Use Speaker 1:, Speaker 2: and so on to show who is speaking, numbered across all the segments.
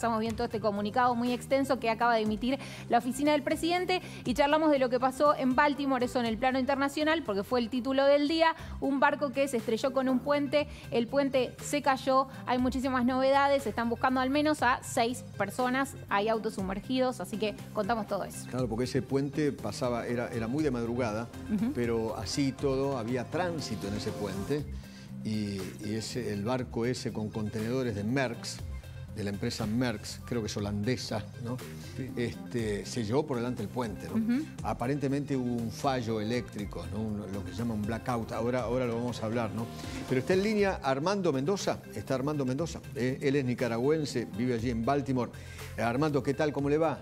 Speaker 1: repasamos bien todo este comunicado muy extenso que acaba de emitir la oficina del presidente y charlamos de lo que pasó en Baltimore, eso en el plano internacional, porque fue el título del día, un barco que se estrelló con un puente, el puente se cayó, hay muchísimas novedades, están buscando al menos a 6 personas, hay autos sumergidos, así que contamos todo eso.
Speaker 2: Claro, porque ese puente pasaba, era muy de madrugada, pero así todo, había tránsito en ese puente y el barco ese con contenedores de Maersk, de la empresa Maersk, creo que es holandesa, ¿no? Sí. Se llevó por delante el puente, ¿no? Aparentemente hubo un fallo eléctrico, ¿no? Lo que se llama un blackout, ahora lo vamos a hablar, ¿no? Pero está en línea Armando Mendoza, está Armando Mendoza, él es nicaragüense, vive allí en Baltimore. Armando, ¿qué tal? ¿Cómo le va?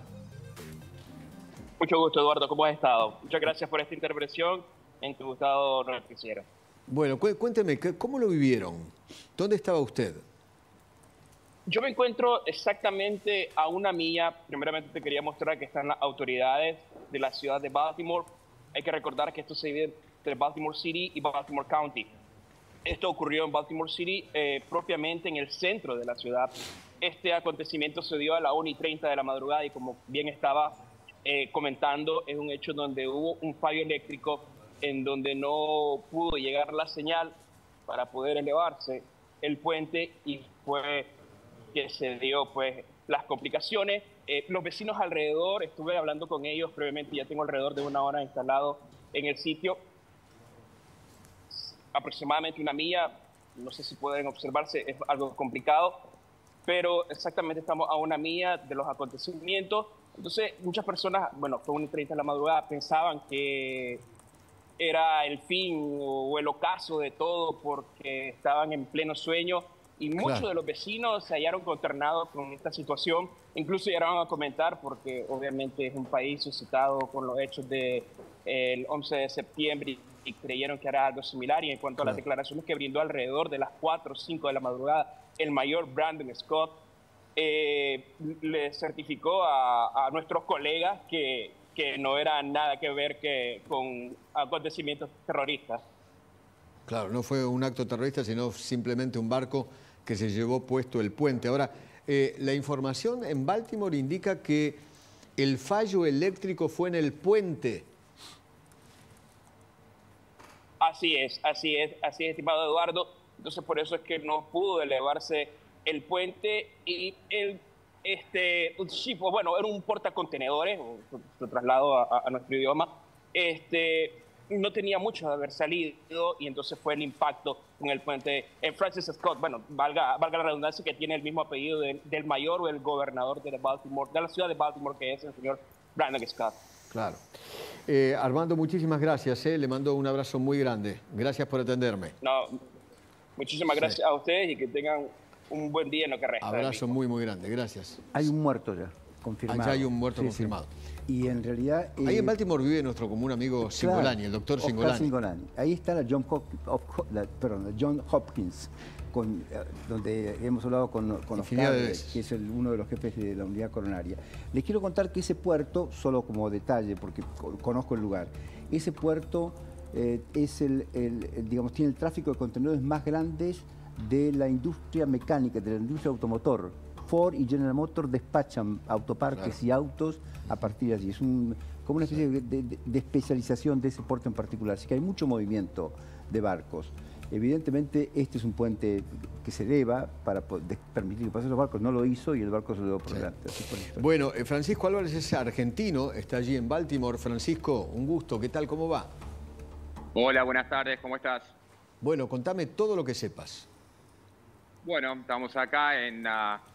Speaker 3: Mucho gusto, Eduardo, ¿cómo has estado? Muchas gracias por esta intervención en tu gustado noticiero.
Speaker 2: Bueno, cuénteme, ¿cómo lo vivieron? ¿Dónde estaba usted?
Speaker 3: Yo me encuentro exactamente a una milla. Primeramente te quería mostrar que están las autoridades de la ciudad de Baltimore. Hay que recordar que esto se vive entre Baltimore City y Baltimore County. Esto ocurrió en Baltimore City, propiamente en el centro de la ciudad. Este acontecimiento se dio a la 1:30 de la madrugada y como bien estaba comentando, es un hecho donde hubo un fallo eléctrico en donde no pudo llegar la señal para poder elevarse el puente y fue que se dio pues las complicaciones. Los vecinos alrededor, estuve hablando con ellos previamente, ya tengo alrededor de 1 hora instalado en el sitio, aproximadamente 1 milla, no sé si pueden observarse, es algo complicado, pero exactamente estamos a 1 milla de los acontecimientos. Entonces muchas personas, bueno, fue 1:30 de la madrugada, pensaban que era el fin o el ocaso de todo porque estaban en pleno sueño. Y muchos de los vecinos se hallaron consternados con esta situación. Incluso llegaron a comentar, porque obviamente es un país suscitado con los hechos del 11 de septiembre y creyeron que era algo similar. Y en cuanto a las declaraciones que brindó alrededor de las 4 o 5 de la madrugada, el mayor Brandon Scott le certificó a nuestros colegas que no era nada que ver con acontecimientos terroristas.
Speaker 2: Claro, no fue un acto terrorista, sino simplemente un barco que se llevó puesto el puente. Ahora, la información en Baltimore indica que el fallo eléctrico fue en el puente.
Speaker 3: Así es, estimado Eduardo. Entonces, por eso es que no pudo elevarse el puente y un ship, bueno, era un portacontenedores, lo traslado a nuestro idioma, no tenía mucho de haber salido y entonces fue el impacto con el puente. Francis Scott, bueno, valga la redundancia, que tiene el mismo apellido del mayor o el gobernador de Baltimore, de la ciudad de Baltimore, que es el señor Brandon Scott.
Speaker 2: Claro. Armando, muchísimas gracias. Le mando un abrazo muy grande. Gracias por atenderme.
Speaker 3: No, muchísimas gracias a ustedes y que tengan un buen día en lo que resta.
Speaker 2: Abrazo muy, muy grande. Gracias.
Speaker 4: Hay un muerto ya, confirmado.
Speaker 2: Ya hay un muerto confirmado.
Speaker 4: Sí. Y en realidad...
Speaker 2: Ahí en Baltimore vive nuestro común amigo Cingolani, el doctor Cingolani.
Speaker 4: Ahí está la John Hopkins, donde hemos hablado con Oscar, que es uno de los jefes de la unidad coronaria. Les quiero contar que ese puerto, solo como detalle, porque conozco el lugar, ese puerto es digamos, tiene el tráfico de contenedores más grandes de la industria mecánica, de la industria automotor. Ford y General Motors despachan autoparques y autos a partir de allí. Es como una especie de especialización de ese puerto en particular. Así que hay mucho movimiento de barcos. Evidentemente, este es un puente que se eleva para permitir que pasen los barcos. No lo hizo y el barco se lo dio por delante.
Speaker 2: Bueno, Francisco Álvarez es argentino, está allí en Baltimore. Francisco, un gusto. ¿Qué tal? ¿Cómo va?
Speaker 5: Hola, buenas tardes. ¿Cómo estás?
Speaker 2: Bueno, contame todo lo que sepas.
Speaker 5: Bueno, estamos acá en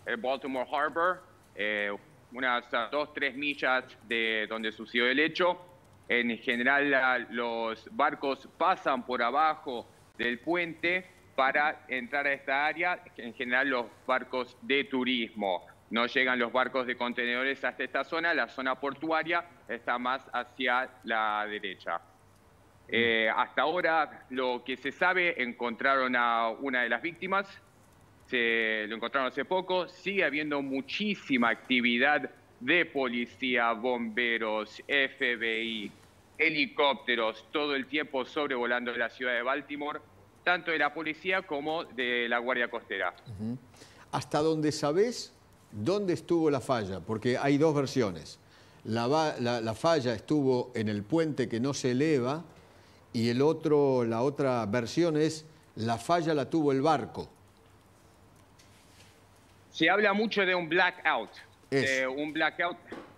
Speaker 5: el Baltimore Harbor, unas 2-3 millas de donde sucedió el hecho. En general, los barcos pasan por abajo del puente para entrar a esta área. En general, los barcos de turismo. No llegan los barcos de contenedores hasta esta zona. La zona portuaria está más hacia la derecha. Hasta ahora, lo que se sabe, encontraron a una de las víctimas. Lo encontraron hace poco. Sigue habiendo muchísima actividad de policía, bomberos, FBI, helicópteros, todo el tiempo sobrevolando la ciudad de Baltimore, tanto de la policía como de la Guardia Costera.
Speaker 2: Hasta donde sabés, ¿dónde estuvo la falla? Porque hay dos versiones. La falla estuvo en el puente que no se eleva y la otra versión es la falla la tuvo el barco.
Speaker 5: Se habla mucho de un blackout,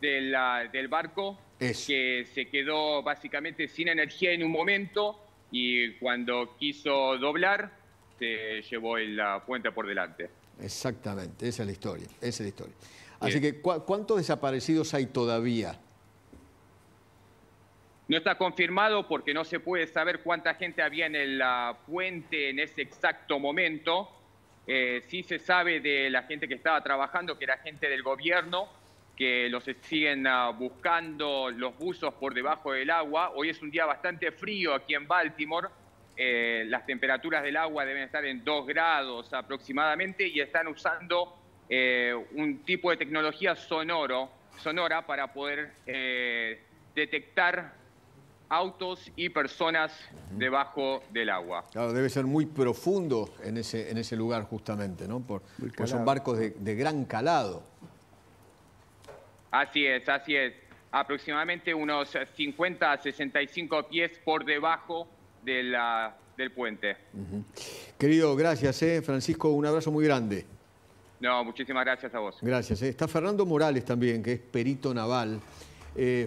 Speaker 5: del barco que se quedó básicamente sin energía en un momento y cuando quiso doblar se llevó el puente por delante.
Speaker 2: Exactamente, esa es la historia, Así que, ¿cuántos desaparecidos hay todavía?
Speaker 5: No está confirmado porque no se puede saber cuánta gente había en el puente en ese exacto momento. Sí se sabe de la gente que estaba trabajando, que era gente del gobierno, que los siguen buscando los buzos por debajo del agua. Hoy es un día bastante frío aquí en Baltimore. Las temperaturas del agua deben estar en 2 grados aproximadamente y están usando un tipo de tecnología sonora para poder detectar autos y personas debajo del agua.
Speaker 2: Claro, debe ser muy profundo en ese lugar justamente, ¿no? Porque son barcos de gran calado.
Speaker 5: Así es. Aproximadamente unos 50 a 65 pies por debajo del puente.
Speaker 2: Querido, gracias, Francisco, un abrazo muy grande.
Speaker 5: No, muchísimas gracias a vos.
Speaker 2: Gracias. Está Fernando Morales también, que es perito naval.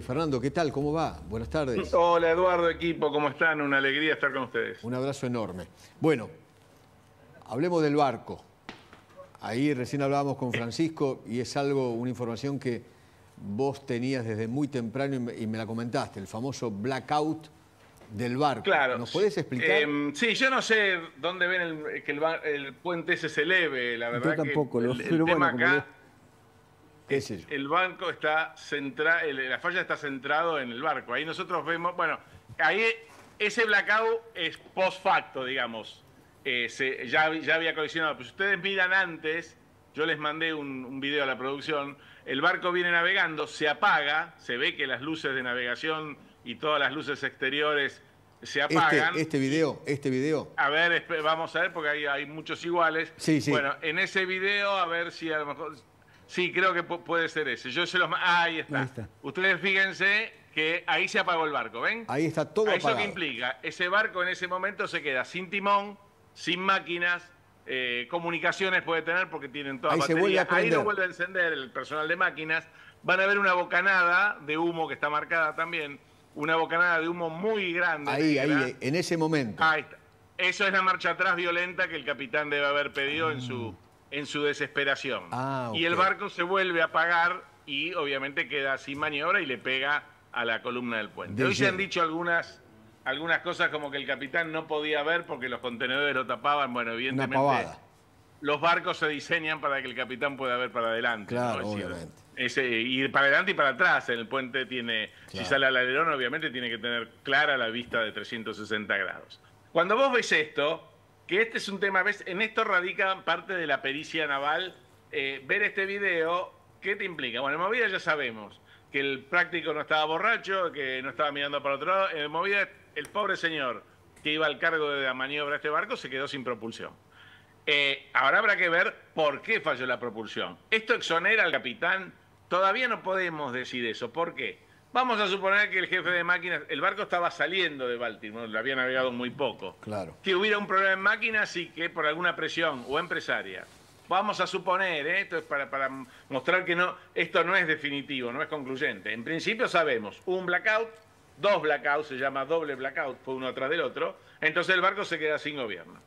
Speaker 2: Fernando, ¿qué tal? ¿Cómo va? Buenas tardes.
Speaker 6: Hola, Eduardo, equipo, ¿cómo están? Una alegría estar con ustedes.
Speaker 2: Un abrazo enorme. Bueno, hablemos del barco. Ahí recién hablábamos con Francisco y es una información que vos tenías desde muy temprano y me la comentaste, el famoso blackout del barco.
Speaker 6: Claro.
Speaker 2: ¿Nos podés explicar?
Speaker 6: Sí, yo no sé dónde ven que el puente ese se eleve, la verdad.
Speaker 4: Yo tampoco,
Speaker 6: el tema acá,
Speaker 2: es
Speaker 6: el barco está centrado, la falla está centrado en el barco. Ahí nosotros vemos, bueno, ahí ese blackout es post facto, digamos. Ya había colisionado. Pero si ustedes miran antes, yo les mandé un video a la producción, el barco viene navegando, se apaga, se ve que las luces de navegación y todas las luces exteriores se apagan.
Speaker 2: Este video.
Speaker 6: A ver, vamos a ver, porque hay muchos iguales.
Speaker 2: Sí.
Speaker 6: Bueno, en ese video, a ver si a lo mejor... Sí, creo que puede ser ese. Ahí está. Ustedes fíjense que ahí se apagó el barco, ¿ven?
Speaker 2: Ahí está todo apagado.
Speaker 6: ¿Eso qué implica? Ese barco en ese momento se queda sin timón, sin máquinas, comunicaciones puede tener porque tienen toda batería. Ahí no vuelve a encender el personal de máquinas. Van a ver una bocanada de humo que está marcada también. Una bocanada de humo muy grande.
Speaker 2: Ahí, en ese momento.
Speaker 6: Ahí está. Eso es la marcha atrás violenta que el capitán debe haber pedido en su desesperación.
Speaker 2: Okay.
Speaker 6: Y el barco se vuelve a apagar y obviamente queda sin maniobra y le pega a la columna del puente. Hoy se han dicho algunas cosas como que el capitán no podía ver porque los contenedores lo tapaban. Bueno, evidentemente los barcos se diseñan para que el capitán pueda ver para adelante.
Speaker 2: Claro,
Speaker 6: ¿no?
Speaker 2: obviamente.
Speaker 6: Y para adelante y para atrás. El puente tiene, si sale al alerón, obviamente tiene que tener clara la vista de 360 grados. Cuando vos ves esto, que este es un tema, ¿ves? En esto radica parte de la pericia naval. Ver este video, ¿qué te implica? Bueno, en Movida ya sabemos que el práctico no estaba borracho, que no estaba mirando para otro lado. En Movida, el pobre señor que iba al cargo de la maniobra de este barco se quedó sin propulsión. Ahora habrá que ver por qué falló la propulsión. ¿Esto exonera al capitán? Todavía no podemos decir eso. ¿Por qué? Vamos a suponer que el jefe de máquinas, el barco estaba saliendo de Baltimore, lo había navegado muy poco.
Speaker 2: Claro.
Speaker 6: Que hubiera un problema en máquinas y que por alguna presión o empresaria. Vamos a suponer, esto es para mostrar que esto no es definitivo, no es concluyente. En principio sabemos, un blackout, 2 blackouts, se llama doble blackout, fue uno atrás del otro, entonces el barco se queda sin gobierno.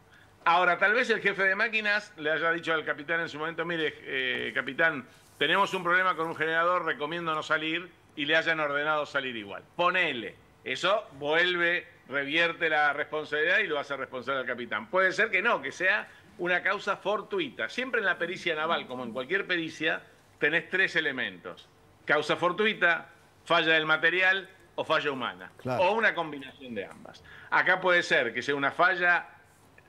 Speaker 6: Ahora, tal vez el jefe de máquinas le haya dicho al capitán en su momento, mire, capitán, tenemos un problema con un generador, recomiendo no salir, y le hayan ordenado salir igual. Ponele. Eso revierte la responsabilidad y lo hace responsable al capitán. Puede ser que no, que sea una causa fortuita. Siempre en la pericia naval, como en cualquier pericia, tenés 3 elementos. Causa fortuita, falla del material o falla humana.
Speaker 2: Claro.
Speaker 6: O una combinación de ambas. Acá puede ser que sea una falla...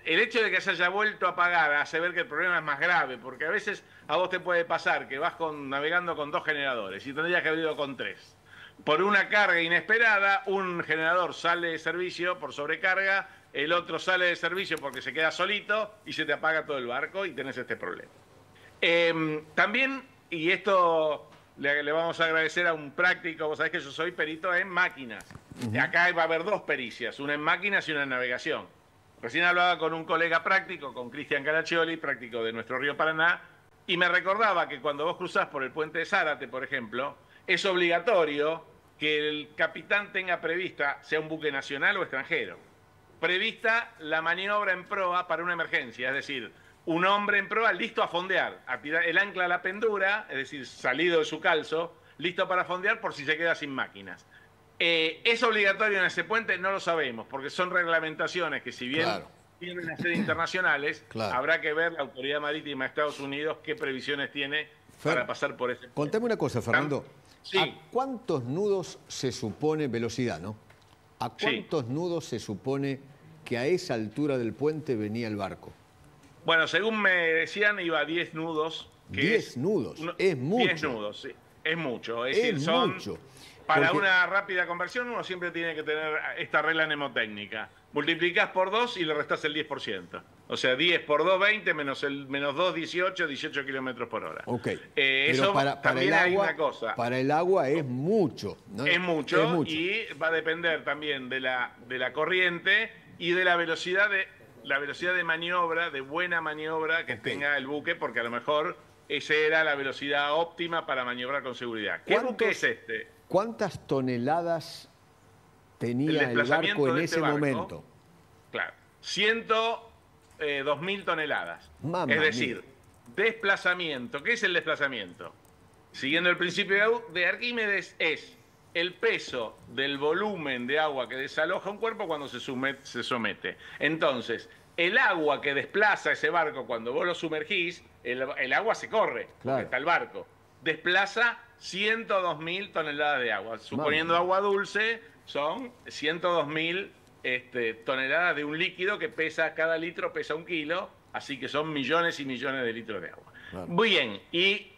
Speaker 6: El hecho de que se haya vuelto a apagar hace ver que el problema es más grave, porque a veces a vos te puede pasar que vas navegando con 2 generadores y tendrías que haber ido con 3. Por una carga inesperada, un generador sale de servicio por sobrecarga, el otro sale de servicio porque se queda solito y se te apaga todo el barco y tenés este problema. También y esto le vamos a agradecer a un práctico. Vos sabés que yo soy perito en máquinas. Acá va a haber dos pericias, una en máquinas y una en navegación. Recién hablaba con un colega práctico, con Cristian Caraccioli, práctico de nuestro río Paraná, y me recordaba que cuando vos cruzás por el puente de Zárate, por ejemplo, es obligatorio que el capitán tenga prevista, sea un buque nacional o extranjero, prevista la maniobra en proa para una emergencia, es decir, un hombre en proa listo a fondear, a tirar el ancla a la pendura, es decir, salido de su calzo, listo para fondear por si se queda sin máquinas. ¿Es obligatorio en ese puente? No lo sabemos, porque son reglamentaciones que si bien tienen a ser internacionales, habrá que ver la Autoridad Marítima de Estados Unidos qué previsiones tiene para pasar por ese puente.
Speaker 2: Contame una cosa, Fernando.
Speaker 6: Sí.
Speaker 2: ¿A cuántos nudos se supone velocidad, no? ¿A cuántos nudos se supone que a esa altura del puente venía el barco?
Speaker 6: Bueno, según me decían, iba a 10 nudos.
Speaker 2: ¿10 nudos? Es mucho.
Speaker 6: 10 nudos, sí. Es mucho. Es decir,
Speaker 2: mucho.
Speaker 6: Para una rápida conversión uno siempre tiene que tener esta regla mnemotécnica. Multiplicás por 2 y le restás el 10%. O sea, 10 por 2, 20, menos 2, 18 kilómetros por hora.
Speaker 2: Ok.
Speaker 6: Eso
Speaker 2: para
Speaker 6: también
Speaker 2: el
Speaker 6: hay
Speaker 2: agua,
Speaker 6: una cosa.
Speaker 2: Para el agua es mucho, ¿no?
Speaker 6: Es mucho y va a depender también de la corriente y de la velocidad de maniobra, de buena maniobra que tenga el buque, porque a lo mejor esa era la velocidad óptima para maniobrar con seguridad. ¿Qué buque es este?
Speaker 2: ¿Cuántas toneladas tenía el barco en ese momento?
Speaker 6: Claro, 102.000 toneladas.
Speaker 2: Mamma
Speaker 6: es decir,
Speaker 2: mía.
Speaker 6: Desplazamiento. ¿Qué es el desplazamiento? Siguiendo el principio de Arquímedes, es el peso del volumen de agua que desaloja un cuerpo cuando se somete. Entonces, el agua que desplaza ese barco cuando vos lo sumergís, el agua se corre, porque está el barco. Desplaza 102.000 toneladas de agua. Suponiendo agua dulce, son 102.000 toneladas de un líquido que cada litro pesa 1 kilo, así que son millones y millones de litros de agua. Bien, y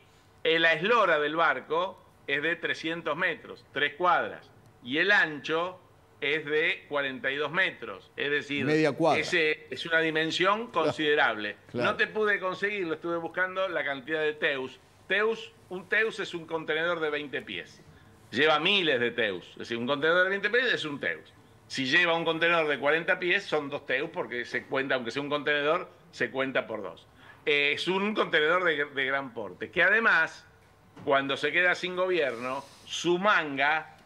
Speaker 6: la eslora del barco es de 300 metros, 3 cuadras, y el ancho es de 42 metros, es decir,
Speaker 2: media cuadra.
Speaker 6: Es una dimensión considerable. No te pude conseguir, lo estuve buscando, la cantidad de teus. Un teus es un contenedor de 20 pies. Lleva miles de teus. Es decir, un contenedor de 20 pies es un teus. Si lleva un contenedor de 40 pies, son 2 teus, porque se cuenta, aunque sea un contenedor, se cuenta por 2. Es un contenedor de gran porte, que además, cuando se queda sin gobierno, su manga,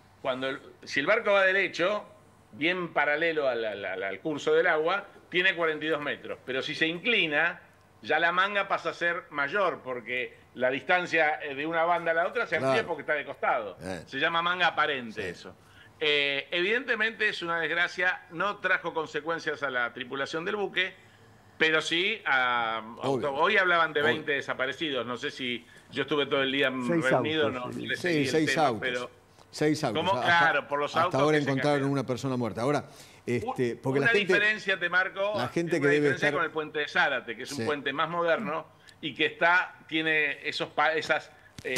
Speaker 6: si el barco va derecho, bien paralelo al curso del agua, tiene 42 metros. Pero si se inclina, ya la manga pasa a ser mayor, porque la distancia de una banda a la otra se amplía porque está de costado. Se llama manga aparente eso. Evidentemente es una desgracia, no trajo consecuencias a la tripulación del buque, pero sí hoy hablaban de 20 desaparecidos. No sé si yo estuve todo el día reunido.
Speaker 2: Sí, 6 autos.
Speaker 6: Pero
Speaker 2: 6 autos.
Speaker 6: ¿cómo? Claro, por los autos.
Speaker 2: Hasta ahora encontraron una persona muerta. Ahora, porque
Speaker 6: una diferencia, te marco,
Speaker 2: la gente que debe estar
Speaker 6: con el puente de Zárate, que es un puente más moderno y que tiene esas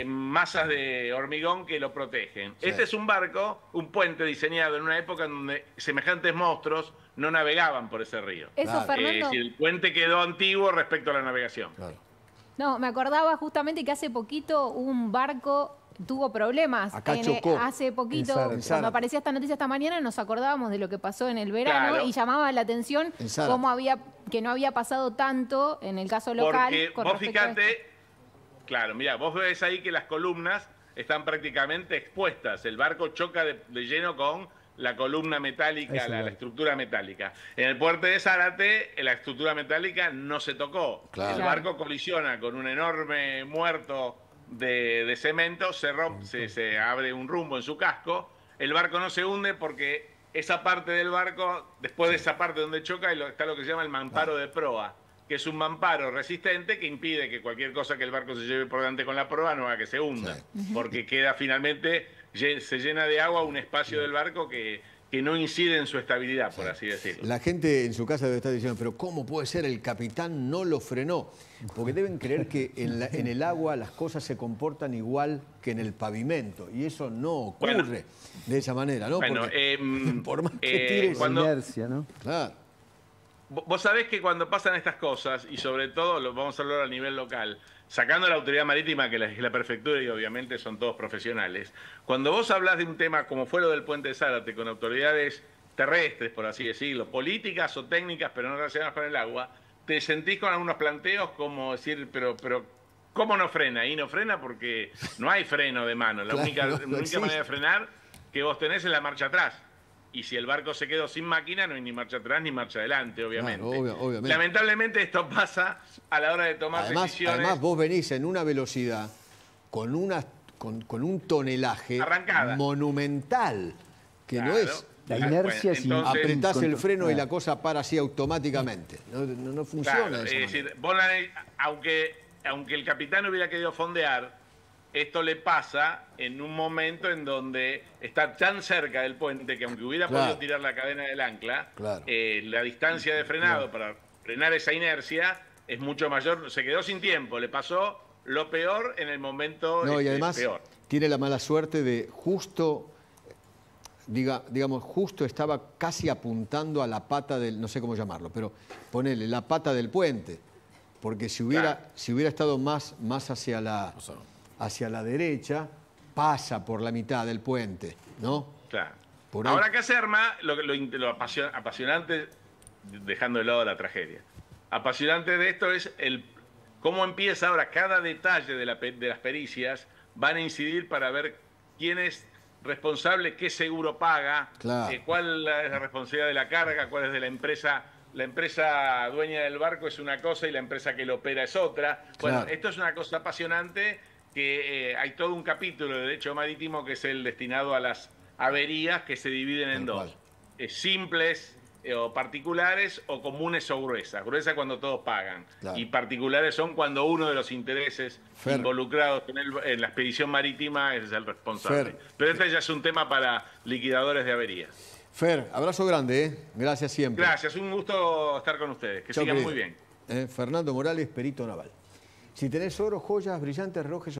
Speaker 6: masas de hormigón que lo protegen. Este es un puente diseñado en una época en donde semejantes monstruos no navegaban por ese río.
Speaker 1: Eso, Fernando.
Speaker 6: El puente quedó antiguo respecto a la navegación.
Speaker 1: No, me acordaba justamente que hace poquito un barco tuvo problemas.
Speaker 2: Acá chocó.
Speaker 1: Hace poquito, cuando aparecía esta noticia esta mañana, nos acordábamos de lo que pasó en el verano y llamaba la atención que no había pasado tanto en el caso local.
Speaker 6: Porque vos fíjate, mira, vos ves ahí que las columnas están prácticamente expuestas. El barco choca de lleno con la columna metálica, la estructura metálica. En el puerto de Zárate, la estructura metálica no se tocó. El barco colisiona con un enorme muerto de cemento, se abre un rumbo en su casco, el barco no se hunde porque esa parte del barco, después de esa parte donde choca, está lo que se llama el mamparo de proa, que es un mamparo resistente que impide que cualquier cosa que el barco se lleve por delante con la proa no haga que se hunda, porque queda finalmente, se llena de agua un espacio del barco que no incide en su estabilidad, por así decirlo.
Speaker 2: La gente en su casa debe estar diciendo, pero ¿cómo puede ser? El capitán no lo frenó. Porque deben creer que en el agua las cosas se comportan igual que en el pavimento. Y eso no ocurre de esa manera, ¿no?
Speaker 6: Bueno,
Speaker 2: por más que tires
Speaker 4: inercia, ¿no?
Speaker 2: Claro.
Speaker 6: Vos sabés que cuando pasan estas cosas, y sobre todo, vamos a hablar a nivel local, sacando la autoridad marítima, que es la prefectura y obviamente son todos profesionales, cuando vos hablas de un tema como fue lo del puente de Zárate, con autoridades terrestres, por así decirlo, políticas o técnicas, pero no relacionadas con el agua, te sentís con algunos planteos como decir, pero ¿cómo no frena? Y no frena porque no hay freno de mano. La única manera de frenar que vos tenés es la marcha atrás. Y si el barco se quedó sin máquina, no hay ni marcha atrás ni marcha adelante, obviamente.
Speaker 2: Claro, obviamente.
Speaker 6: Lamentablemente esto pasa a la hora de tomar decisiones.
Speaker 2: Además, vos venís en una velocidad con un tonelaje monumental, que no es...
Speaker 4: La inercia
Speaker 2: apretás el freno y la cosa para así automáticamente. No funciona
Speaker 6: claro,
Speaker 2: de esa
Speaker 6: es decir, vos aunque el capitán hubiera querido fondear, esto le pasa en un momento en donde está tan cerca del puente que aunque hubiera podido tirar la cadena del ancla, la distancia de frenado para frenar esa inercia es mucho mayor. Se quedó sin tiempo, le pasó lo peor en el momento
Speaker 2: y además
Speaker 6: peor.
Speaker 2: Tiene la mala suerte de justo estaba casi apuntando a la pata del, no sé cómo llamarlo, pero ponele la pata del puente, porque si hubiera estado más hacia la derecha, pasa por la mitad del puente, ¿no?
Speaker 6: Claro. Ahora que se arma lo apasionante, dejando de lado la tragedia, apasionante de esto es cómo empieza ahora cada detalle de las pericias, van a incidir para ver quién es responsable, qué seguro paga, cuál es la responsabilidad de la carga, cuál es de la empresa. La empresa dueña del barco es una cosa y la empresa que lo opera es otra. Bueno, esto es una cosa apasionante que hay todo un capítulo de derecho marítimo que es el destinado a las averías que se dividen en dos. Simples o particulares o comunes o gruesas. Gruesas cuando todos pagan. Y particulares son cuando uno de los intereses involucrados en la expedición marítima es el responsable. Pero este ya es un tema para liquidadores de averías.
Speaker 2: Fer, abrazo grande, ¿eh? Gracias siempre.
Speaker 6: Gracias, un gusto estar con ustedes. Que sigan muy bien.
Speaker 2: Fernando Morales, perito naval. Si tenés oro, joyas, brillantes, relojes...